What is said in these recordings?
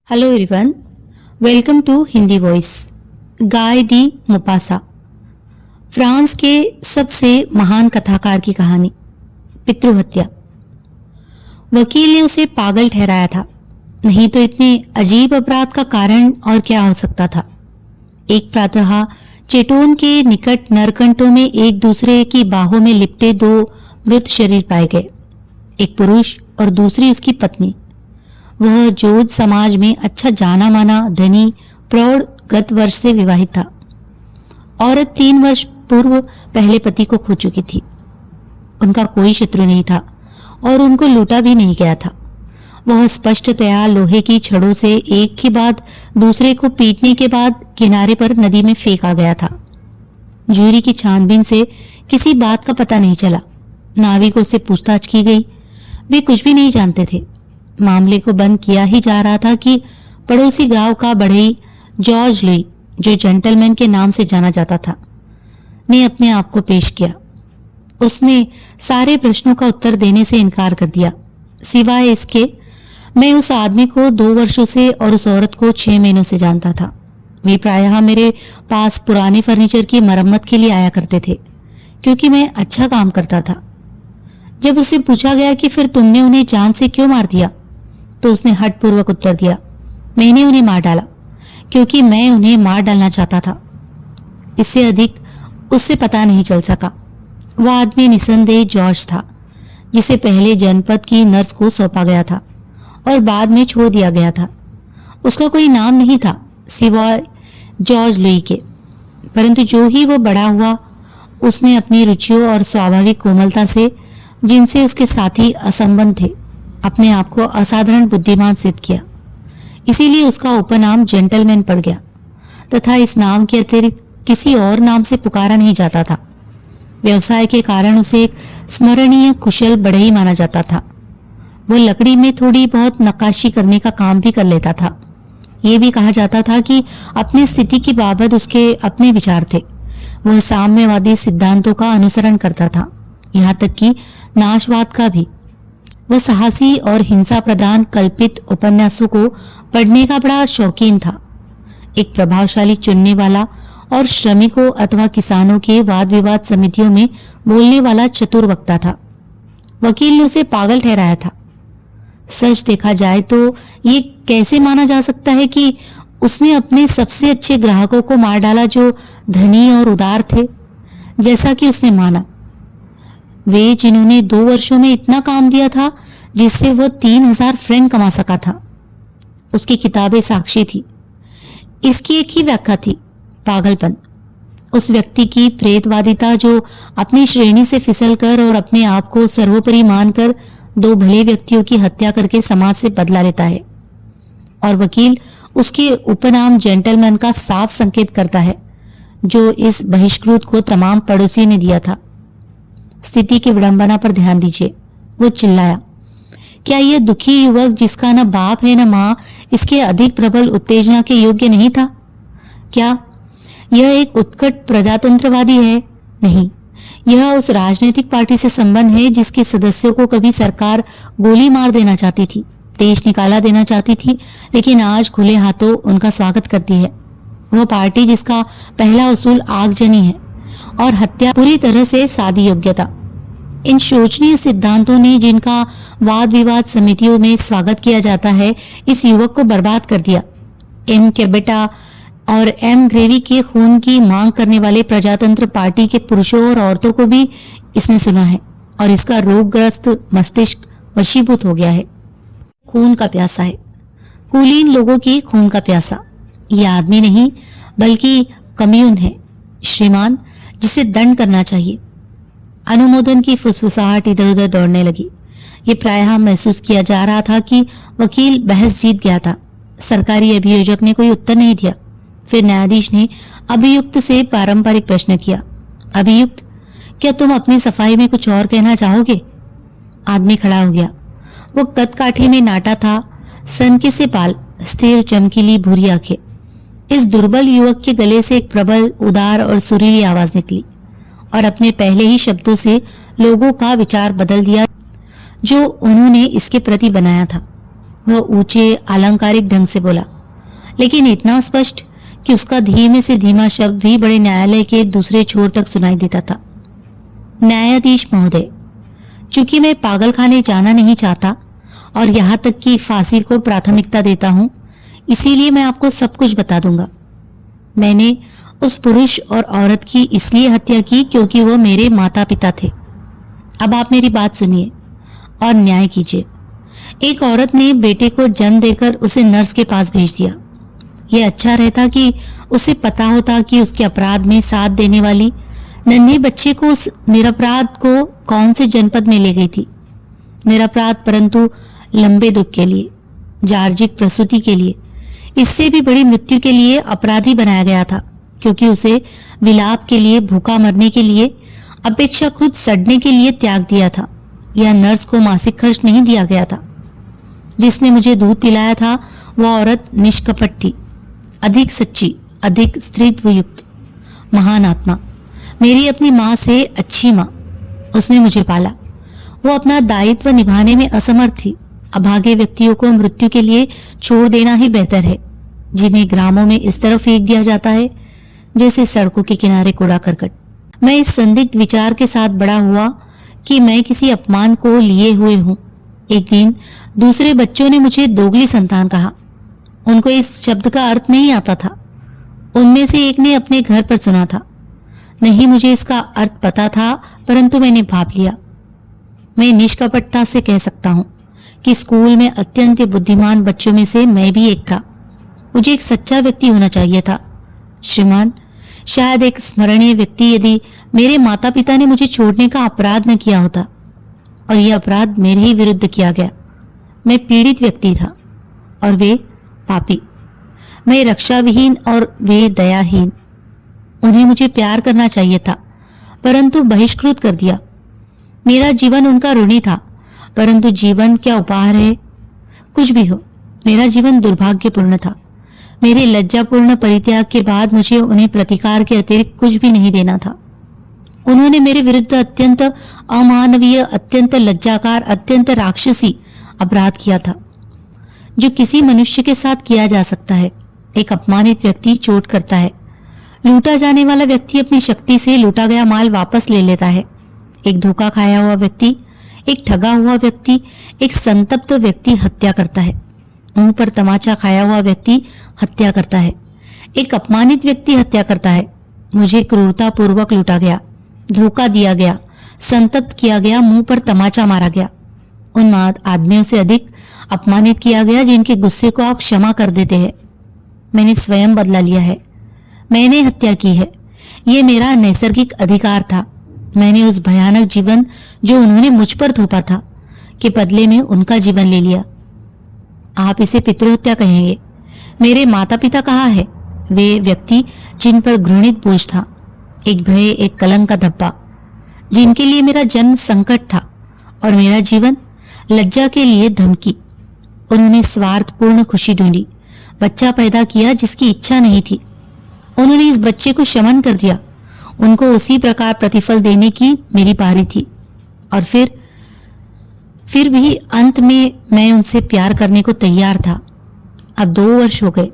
Hello everyone, welcome to Hindi voice. Guy de Maupassant, France के सबसे महान कथाकार की कहानी। पितृहत्या। वकील ने उसे पागल ठहराया था, नहीं तो इतने अजीब अपराध का कारण और क्या हो सकता था। एक प्रातः चेटोन के निकट नरकंटों में एक दूसरे की बाहों में लिपटे दो मृत शरीर पाए गए, एक पुरुष और दूसरी उसकी पत्नी। वह जोध समाज में अच्छा जाना माना धनी प्रौढ़ गत वर्ष से विवाहित था। औरत 3 वर्ष पूर्व पहले पति को खो चुकी थी। उनका कोई शत्रु नहीं था और उनको लूटा भी नहीं गया था। वह स्पष्टतया लोहे की छड़ों से एक के बाद दूसरे को पीटने के बाद किनारे पर नदी में फेंका गया था। जूरी की छानबीन से किसी बात का पता नहीं चला। नाविकों से पूछताछ की गई, वे कुछ भी नहीं जानते थे। मामले को बंद किया ही जा रहा था कि पड़ोसी गांव का बढ़ई जॉर्ज लुई, जो जेंटलमैन के नाम से जाना जाता था, ने अपने आप को पेश किया। उसने सारे प्रश्नों का उत्तर देने से इनकार कर दिया, सिवाय इसके मैं उस आदमी को 2 वर्षों से और उस औरत को 6 महीनों से जानता था। वे प्रायः मेरे पास पुराने फर्नीचर की मरम्मत के लिए आया करते थे, क्योंकि मैं अच्छा काम करता था। जब उससे पूछा गया कि फिर तुमने उन्हें जान से क्यों मार दिया, तो उसने हठपूर्वक उत्तर दिया, मैंने उन्हें मार डाला क्योंकि मैं उन्हें मार डालना चाहता था। इससे अधिक उससे पता नहीं चल सका। वह आदमी निसंदेह जॉर्ज था, जिसे पहले जनपद की नर्स को सौंपा गया था और बाद में छोड़ दिया गया था। उसका कोई नाम नहीं था सिवाय जॉर्ज लुई के, परंतु जो ही वो बड़ा हुआ, उसने अपनी रुचियों और स्वाभाविक कोमलता से, जिनसे उसके साथी असंबद्ध थे, अपने आप को असाधारण बुद्धिमान सिद्ध किया। इसीलिए उसका उपनाम जेंटलमैन पड़ गया तथा इस नाम के अतिरिक्त किसी और नाम से पुकारा नहीं जाता था। व्यवसाय के कारण उसे एक स्मरणीय कुशल बढ़ई माना जाता था। वह लकड़ी में थोड़ी बहुत नक्काशी करने का काम भी कर लेता था। ये भी कहा जाता था कि अपनी स्थिति की बाबत उसके अपने विचार थे। वह साम्यवादी सिद्धांतों का अनुसरण करता था, यहाँ तक कि नाशवाद का भी। वह साहसी और हिंसा प्रधान कल्पित उपन्यासों को पढ़ने का बड़ा शौकीन था। एक प्रभावशाली चुनने वाला और श्रमिकों अथवा किसानों के वाद विवाद समितियों में बोलने वाला चतुर वक्ता था। वकील ने उसे पागल ठहराया था। सच देखा जाए तो ये कैसे माना जा सकता है कि उसने अपने सबसे अच्छे ग्राहकों को मार डाला, जो धनी और उदार थे, जैसा कि उसने माना। वे जिन्होंने 2 वर्षों में इतना काम दिया था जिससे वह 3000 फ्रैंक कमा सका था। उसकी किताबें साक्षी थी। इसकी एक ही व्याख्या थी, पागलपन। उस व्यक्ति की प्रेतवादिता जो अपनी श्रेणी से फिसलकर और अपने आप को सर्वोपरि मानकर 2 भले व्यक्तियों की हत्या करके समाज से बदला लेता है। और वकील उसके उपनाम जेंटलमैन का साफ संकेत करता है, जो इस बहिष्कृत को तमाम पड़ोसियों ने दिया था। स्थिति की विडंबना पर ध्यान दीजिए। वो चिल्लाया, क्या यह दुखी युवक, जिसका न बाप है न मां, इसके अधिक प्रबल उत्तेजना के योग्य नहीं था? क्या यह एक उत्कट प्रजातंत्रवादी है? नहीं, यह उस राजनीतिक पार्टी से संबंध है जिसके सदस्यों को कभी सरकार गोली मार देना चाहती थी, देश निकाला देना चाहती थी, लेकिन आज खुले हाथों उनका स्वागत करती है। वह पार्टी जिसका पहला उसूल आगजनी है और हत्या पूरी तरह से सादी योग्यता। इन शोचनीय सिद्धांतों ने, जिनका वाद विवाद समितियों में स्वागत किया जाता है, इस युवक को बर्बाद कर दिया। एम केबेटा और एम ग्रेवी के खून की मांग करने वाले प्रजातंत्र पार्टी के पुरुषों और औरतों को भी इसने सुना है और इसका रोगग्रस्त मस्तिष्क वशीभूत हो गया है। खून का प्यासा है, कुलीन लोगों की खून का प्यासा। यह आदमी नहीं बल्कि कम्यून है, श्रीमान, जिसे दंड करना चाहिए। अनुमोदन की फुसफुसाहट इधर उधर दौड़ने लगी। ये प्रायः महसूस किया जा रहा था कि वकील बहस जीत गया था। सरकारी अभियोजक ने कोई उत्तर नहीं दिया। फिर न्यायाधीश ने अभियुक्त से पारंपरिक प्रश्न किया, अभियुक्त, क्या तुम अपनी सफाई में कुछ और कहना चाहोगे? आदमी खड़ा हो गया। वो कद काठी में नाटा था, सनके से बाल, स्थिर चमकीली भूरी आंखें। इस दुर्बल युवक के गले से एक प्रबल, उदार और सुरीली आवाज निकली और अपने पहले ही शब्दों से लोगों का विचार बदल दिया जो उन्होंने इसके प्रति बनाया था। वह ऊंचे अलंकारिक ढंग से बोला, लेकिन इतना स्पष्ट कि उसका धीमे से धीमा शब्द भी बड़े न्यायालय के दूसरे छोर तक सुनाई देता था। न्यायाधीश महोदय, चूंकि मैं पागलखाने जाना नहीं चाहता और यहाँ तक कि फांसी को प्राथमिकता देता हूँ, इसीलिए मैं आपको सब कुछ बता दूंगा। मैंने उस पुरुष और औरत की इसलिए हत्या की क्योंकि वह मेरे माता पिता थे। अब आप मेरी बात सुनिए और न्याय कीजिए। एक औरत ने बेटे को जन्म देकर उसे नर्स के पास भेज दिया। यह अच्छा रहता कि उसे पता होता कि उसके अपराध में साथ देने वाली नन्हे बच्चे को उस निरपराध को कौन से जनपद में ले गई थी। निरपराध परंतु लंबे दुख के लिए, जार्जिक प्रसूति के लिए, इससे भी बड़ी मृत्यु के लिए अपराधी बनाया गया था, क्योंकि उसे विलाप के लिए, भूखा मरने के लिए, अपेक्षाकृत सड़ने के लिए त्याग दिया था। यह नर्स को मासिक खर्च नहीं दिया गया था। जिसने मुझे दूध पिलाया था वह औरत निष्कपट थी, अधिक सच्ची, अधिक स्त्रीत्व युक्त, महान आत्मा, मेरी अपनी माँ से अच्छी माँ। उसने मुझे पाला। वो अपना दायित्व निभाने में असमर्थ थी। अभागे व्यक्तियों को मृत्यु के लिए छोड़ देना ही बेहतर है, जिन्हें ग्रामों में इस तरह फेंक दिया जाता है जैसे सड़कों के किनारे कूड़ा करकट। मैं इस संदिग्ध विचार के साथ बड़ा हुआ कि मैं किसी अपमान को लिए हुए हूं। एक दिन दूसरे बच्चों ने मुझे दोगली संतान कहा। उनको इस शब्द का अर्थ नहीं आता था। उनमें से एक ने अपने घर पर सुना था। नहीं मुझे इसका अर्थ पता था, परंतु मैंने भाप लिया। मैं निष्कपटता से कह सकता हूं कि स्कूल में अत्यंत बुद्धिमान बच्चों में से मैं भी एक था। मुझे एक सच्चा व्यक्ति होना चाहिए था। श्रीमान, शायद एक स्मरणीय व्यक्ति, यदि मेरे माता पिता ने मुझे छोड़ने का अपराध न किया होता, और यह अपराध मेरे ही विरुद्ध किया गया। मैं पीड़ित व्यक्ति था और वे पापी। मैं रक्षा विहीन और वे दयाहीन। उन्हें मुझे प्यार करना चाहिए था, परंतु बहिष्कृत कर दिया। मेरा जीवन उनका ऋणी था, परंतु जीवन क्या उपहार है? कुछ भी हो, मेरा जीवन दुर्भाग्यपूर्ण था। मेरे लज्जापूर्ण परित्याग के बाद मुझे उन्हें प्रतिकार के अतिरिक्त कुछ भी नहीं देना था। उन्होंने मेरे विरुद्ध अत्यंत अमानवीय, अत्यंत लज्जाकार, अत्यंत राक्षसी अपराध किया था, जो किसी मनुष्य के साथ किया जा सकता है। एक अपमानित व्यक्ति चोट करता है। लूटा जाने वाला व्यक्ति अपनी शक्ति से लूटा गया माल वापस ले लेता है। एक धोखा खाया हुआ व्यक्ति, एक ठगा हुआ व्यक्ति, एक संतप्त व्यक्ति हत्या करता है। मुंह पर तमाचा खाया हुआ व्यक्ति हत्या करता है। एक अपमानित व्यक्ति हत्या करता है। मुझे क्रूरता पूर्वक लूटा गया, धोखा दिया गया, संतप्त किया गया, मुंह पर तमाचा मारा गया। उन आदमियों से अधिक अपमानित किया गया जिनके गुस्से को आप क्षमा कर देते हैं। मैंने स्वयं बदला लिया है। मैंने हत्या की है। ये मेरा नैसर्गिक अधिकार था। मैंने उस भयानक जीवन जो उन्होंने मुझ पर थोपा था के बदले में उनका जीवन ले लिया। आप इसे पितृहत्या कहेंगे। मेरे माता पिता कहाँ है? वे व्यक्ति जिन पर घृणित बोझ था, एक भय, एक कलंक का धब्बा, जिनके लिए मेरा जन्म संकट था और मेरा जीवन लज्जा के लिए धमकी। उन्होंने स्वार्थपूर्ण खुशी ढूंढी, बच्चा पैदा किया जिसकी इच्छा नहीं थी। उन्होंने इस बच्चे को शमन कर दिया। उनको उसी प्रकार प्रतिफल देने की मेरी बारी थी। और फिर भी अंत में मैं उनसे प्यार करने को तैयार था। अब 2 वर्ष हो गए।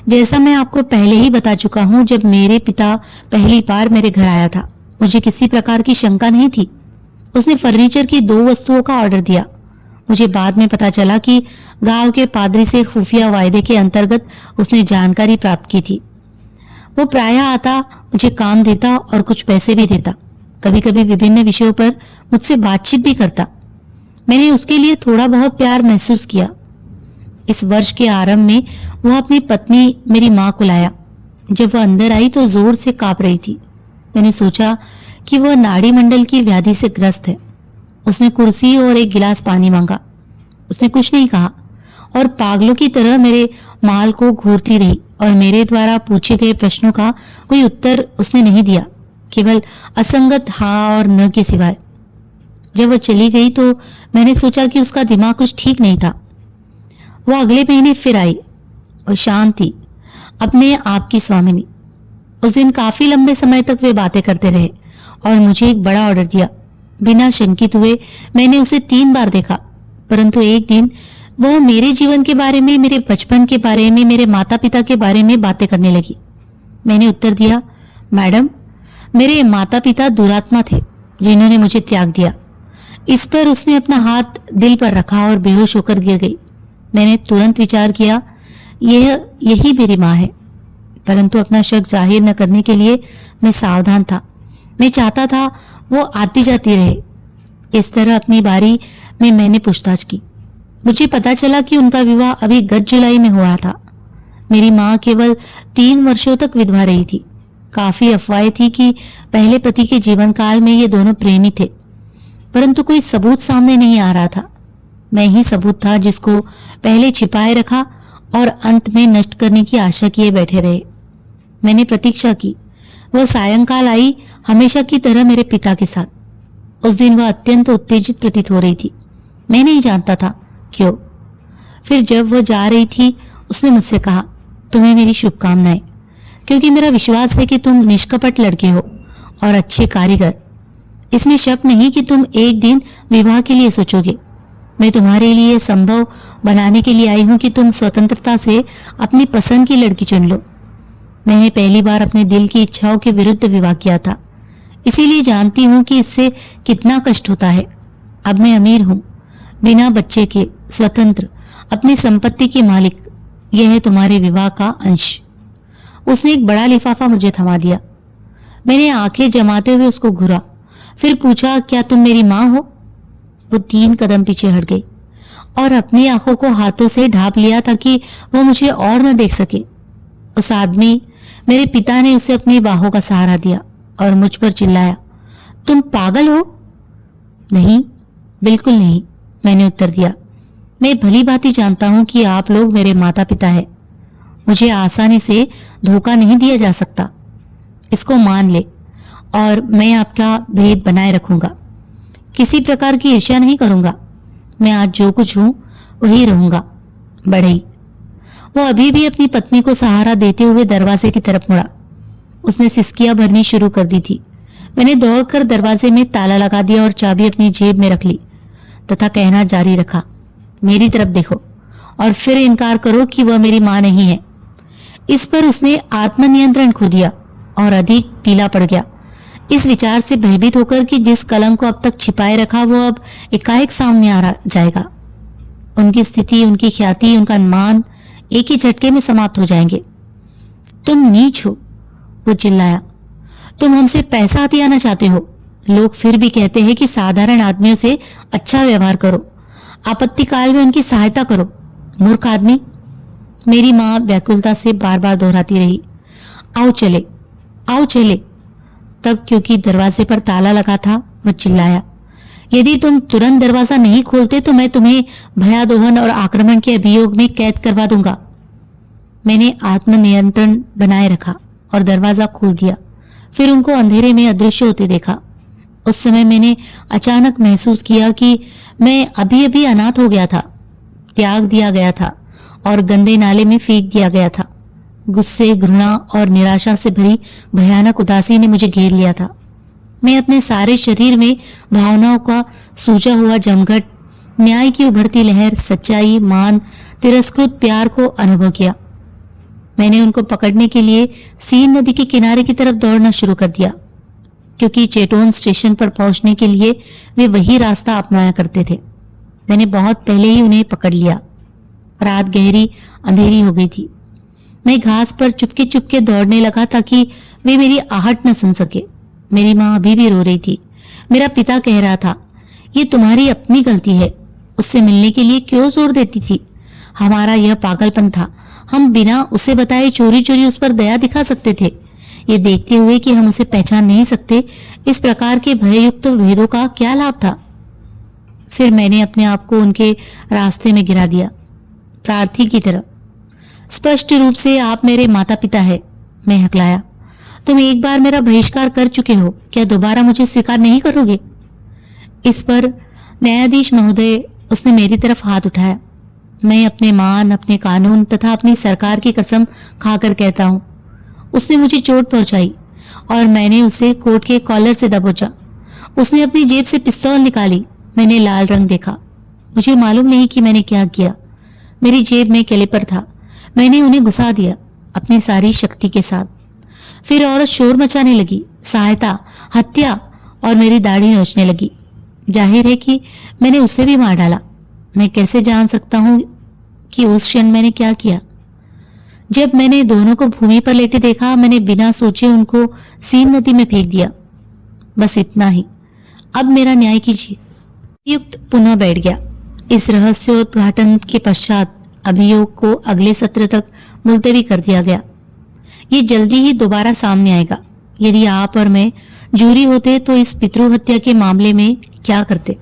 जैसा मैं आपको पहले ही बता चुका हूं, जब मेरे पिता पहली बार मेरे घर आया था, मुझे किसी प्रकार की शंका नहीं थी। उसने फर्नीचर की 2 वस्तुओं का ऑर्डर दिया। मुझे बाद में पता चला कि गांव के पादरी से खुफिया वायदे के अंतर्गत उसने जानकारी प्राप्त की थी। वो प्रायः आता, मुझे काम देता और कुछ पैसे भी देता। कभी कभी विभिन्न विषयों पर मुझसे बातचीत भी करता। मैंने उसके लिए थोड़ा बहुत प्यार महसूस किया। इस वर्ष के आरंभ में वह अपनी पत्नी मेरी माँ को लाया। जब वह अंदर आई तो जोर से कांप रही थी। मैंने सोचा कि वह नाड़ी मंडल की व्याधि से ग्रस्त है। उसने कुर्सी और एक गिलास पानी मांगा। उसने कुछ नहीं कहा और पागलों की तरह मेरे माल को घूरती रही और मेरे द्वारा पूछे गए प्रश्नों का कोई उत्तर उसने नहीं दिया, केवल असंगत हाँ और न के सिवाय। जब वह चली गई तो मैंने सोचा कि उसका दिमाग कुछ ठीक नहीं था। वह अगले महीने फिर आई और शांत थी, अपने आप की स्वामिनी। उस दिन काफी लंबे समय तक वे बातें करते रहे और मुझे एक बड़ा ऑर्डर दिया। बिना शंकित हुए मैंने उसे 3 बार देखा, परंतु एक दिन वह मेरे जीवन के बारे में, मेरे बचपन के बारे में, मेरे माता पिता के बारे में बातें करने लगी। मैंने उत्तर दिया, मैडम, मेरे माता पिता दुरात्मा थे जिन्होंने मुझे त्याग दिया। इस पर उसने अपना हाथ दिल पर रखा और बेहोश होकर गिर गई। मैंने तुरंत विचार किया, यही मेरी माँ है। परंतु अपना शक जाहिर न करने के लिए मैं सावधान था। मैं चाहता था वो आती जाती रहे। इस तरह अपनी बारी में मैंने पूछताछ की। मुझे पता चला कि उनका विवाह अभी गत जुलाई में हुआ था। मेरी माँ केवल 3 वर्षों तक विधवा रही थी। काफी अफवाहें थी कि पहले पति के जीवन काल में ये दोनों प्रेमी थे, परंतु कोई सबूत सामने नहीं आ रहा था। मैं ही सबूत था जिसको पहले छिपाए रखा और अंत में नष्ट करने की आशा किए बैठे रहे। मैंने प्रतीक्षा की। वह सायंकाल आई, हमेशा की तरह मेरे पिता के साथ। उस दिन वह अत्यंत उत्तेजित प्रतीत हो रही थी। मैं नहीं जानता था क्यों। फिर जब वह जा रही थी, उसने मुझसे कहा, तुम्हें मेरी शुभकामनाएं, क्योंकि मेरा विश्वास है कि तुम निष्कपट लड़के हो और अच्छे कारीगर। इसमें शक नहीं कि तुम एक दिन विवाह के लिए सोचोगे। मैं तुम्हारे लिए संभव बनाने के लिए आई हूं कि तुम स्वतंत्रता से अपनी पसंद की लड़की चुन लो। मैंने पहली बार अपने दिल की इच्छाओं के विरुद्ध विवाह किया था, इसीलिए जानती हूं कि इससे कितना कष्ट होता है। अब मैं अमीर हूं, बिना बच्चे के, स्वतंत्र, अपनी संपत्ति के मालिक। यह है तुम्हारे विवाह का अंश। उसने एक बड़ा लिफाफा मुझे थमा दिया। मैंने आंखें जमाते हुए उसको घूरा, फिर पूछा, क्या तुम मेरी माँ हो? वो 3 कदम पीछे हट गई और अपनी आंखों को हाथों से ढांप लिया ताकि वो मुझे और न देख सके। उस आदमी, मेरे पिता ने उसे अपनी बाहों का सहारा दिया और मुझ पर चिल्लाया, तुम पागल हो? नहीं, बिल्कुल नहीं, मैंने उत्तर दिया। मैं भली भांति जानता हूं कि आप लोग मेरे माता पिता हैं। मुझे आसानी से धोखा नहीं दिया जा सकता। इसको मान ले और मैं आपका भेद बनाए रखूंगा। किसी प्रकार की ईर्ष्या नहीं करूंगा। मैं आज जो कुछ हूं वही रहूंगा। बढ़ई। वो अभी भी अपनी पत्नी को सहारा देते हुए दरवाजे की तरफ मुड़ा। उसने सिसकियां भरनी शुरू कर दी थी। मैंने दौड़कर दरवाजे में ताला लगा दिया और चाबी अपनी जेब में रख ली तथा कहना जारी रखा, मेरी तरफ देखो और फिर इनकार करो कि वह मेरी मां नहीं है। इस पर उसने आत्मनियंत्रण खो दिया और अधिक पीला पड़ गया, इस विचार से भयभीत होकर कि जिस कलंक को अब तक छिपाए रखा वो अब एकाएक सामने आ जाएगा। उनकी स्थिति, उनकी ख्याति, उनका मान एक ही झटके में समाप्त हो जाएंगे। तुम नीच हो, वो चिल्लाया। तुम हमसे पैसा हथियाना चाहते हो। लोग फिर भी कहते हैं कि साधारण आदमियों से अच्छा व्यवहार करो, आपत्ति काल में उनकी सहायता करो। मूर्ख आदमी। मेरी मां व्याकुलता से बार बार दोहराती रही, आओ चले, आओ चले। तब क्योंकि दरवाजे पर ताला लगा था, वो चिल्लाया, यदि तुम तुरंत दरवाजा नहीं खोलते तो मैं तुम्हें भयादोहन और आक्रमण के अभियोग में कैद करवा दूंगा। मैंने आत्मनियंत्रण बनाए रखा और दरवाजा खोल दिया, फिर उनको अंधेरे में अदृश्य होते देखा। उस समय मैंने अचानक महसूस किया कि मैं अभी अभी अनाथ हो गया था, त्याग दिया गया था और गंदे नाले में फेंक दिया गया था। गुस्से, घृणा और निराशा से भरी भयानक उदासी ने मुझे घेर लिया था। मैं अपने सारे शरीर में भावनाओं का सूजा हुआ जमघट, न्याय की उभरती लहर, सच्चाई, मान, तिरस्कृत प्यार को अनुभव किया। मैंने उनको पकड़ने के लिए सीन नदी के किनारे की तरफ दौड़ना शुरू कर दिया, क्योंकि चेटोन स्टेशन पर पहुंचने के लिए वे वही रास्ता अपनाया करते थे। मैंने बहुत पहले ही उन्हें पकड़ लिया। रात गहरी अंधेरी हो गई थी। मैं घास पर चुपके चुपके दौड़ने लगा ताकि वे मेरी आहट न सुन सके। मेरी माँ अभी भी रो रही थी। मेरा पिता कह रहा था, ये तुम्हारी अपनी गलती है, उससे मिलने के लिए क्यों जोर देती थी? हमारा यह पागलपन था। हम बिना उसे बताए चोरी चोरी उस पर दया दिखा सकते थे, ये देखते हुए कि हम उसे पहचान नहीं सकते। इस प्रकार के भययुक्त भेदों का क्या लाभ था? फिर मैंने अपने आप को उनके रास्ते में गिरा दिया, प्रार्थी की तरह। स्पष्ट रूप से आप मेरे माता पिता हैं, मैं हकलाया। तुम एक बार मेरा बहिष्कार कर चुके हो, क्या दोबारा मुझे स्वीकार नहीं करोगे? इस पर न्यायाधीश महोदय, उसने मेरी तरफ हाथ उठाया। मैं अपने मान, अपने कानून तथा अपनी सरकार की कसम खाकर कहता हूं, उसने मुझे चोट पहुंचाई और मैंने उसे कोट के कॉलर से दबोचा। उसने अपनी जेब से पिस्तौल निकाली। मैंने लाल रंग देखा। मुझे मालूम नहीं कि मैंने क्या किया। मेरी जेब में कैलिपर था। मैंने उन्हें घुसा दिया अपनी सारी शक्ति के साथ। फिर औरत शोर मचाने लगी, सहायता, हत्या, और मेरी दाढ़ी नोचने लगी। जाहिर है कि मैंने उसे भी मार डाला। मैं कैसे जान सकता हूं कि उस क्षण मैंने क्या किया। जब मैंने दोनों को भूमि पर लेटे देखा, मैंने बिना सोचे उनको सीन नदी में फेंक दिया। बस इतना ही। अब मेरा न्याय कीजिए। युक्त पुनः बैठ गया। इस रहस्योद्घाटन के पश्चात अभियोग को अगले सत्र तक मुलतवी कर दिया गया। ये जल्दी ही दोबारा सामने आएगा। यदि आप और मैं जूरी होते तो इस पितृहत्या के मामले में क्या करते।